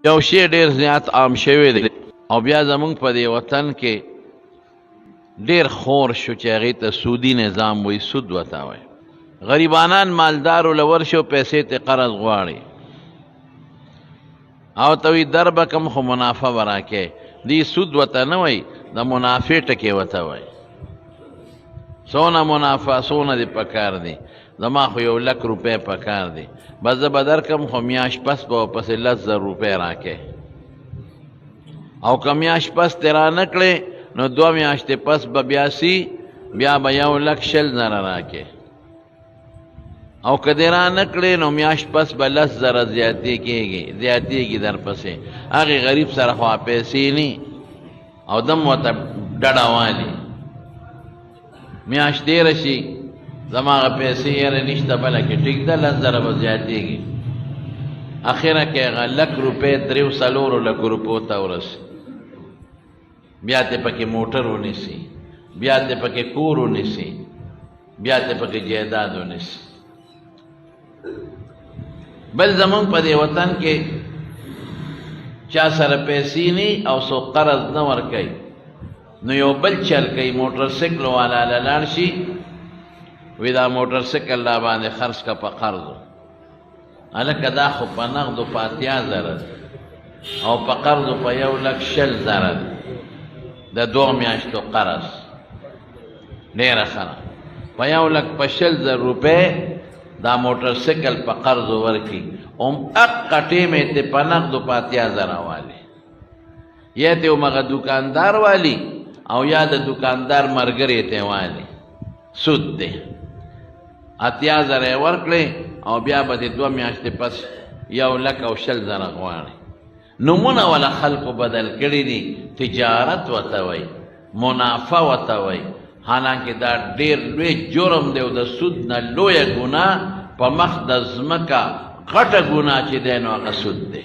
یو شی ډیر زیات عام شوی دی او بیا زمونږ په دې وطن کې ډیر خور شو چې هغې ته سودي نظام وایي، سود ورته وایي. غریبانان مالدارو له ورشي پیسې ته قرض غواړي او ته وایي در به کم خو منافع به راکې. دې سود ورته نه وایي، د منافع ټکې ورته وایي. څونه منافع څونه دې پکار دی، زما خو 1,00,000 روپۍ پکار دی، بس زه به درکم خو میاشت پس به ورپسې 10,000 روپۍ راکې. او که میاشت پس دې را نه کړې نو 2 میاشتې پس به بیا سي، بیا به 1,20,000 راکې. او که دې را نه کړې نو میاشت پس به 10,000 زیاتېږي درپسې. هغې غریب سره خو پیسې نه او دم ورته ډډه والي، میاشت ډېره شي زما هغه پیسې یاره نشته، بله کې ټیک ده 10,000 به زیاتېږي. اخره کې هغه 1,00,000 روپۍ 3-4 لکو روپو ته ورسي. بیا ته پکې موټر ونیسي، بیا ته پکې کور ونیسي، بیا ته پکې جایداد ونیسي. بل زمونږ په دې وطن کې چا سره پیسې نه او څوک قرض نه ورکوي نو یو بل چل کوي، موټر سایکل والا له لاړ شي وی دا موټر سایکل لا باندې خرڅ کا په قرضو. هلکه دا خو په نغدو په 80,000 او په قرضو په 1,20,000 د 2 میاشتو قرض ډېره ښه. په 1,20,000 روپۍ دا موټر سایکل په قرضو ورکي، هغه ټیمې ته په نغدو په 80,000 والی، یا ته همغه دوکاندار والی او یا د دوکاندار ملګری ته والی. سود دی. 80,000 یې ورکړې او بیا به د 2 میاشتې پس 1,20,000 غواړي. نومونه والا خلکو بدل کړي دي، تجارت ورته وایي، منافع ورته وایي، حالانکه دا ډېر لوی جرم دی او د سود نه لویه ګناه په مخ د ځمکه غټه ګناه چې دی نو هغه سود دی.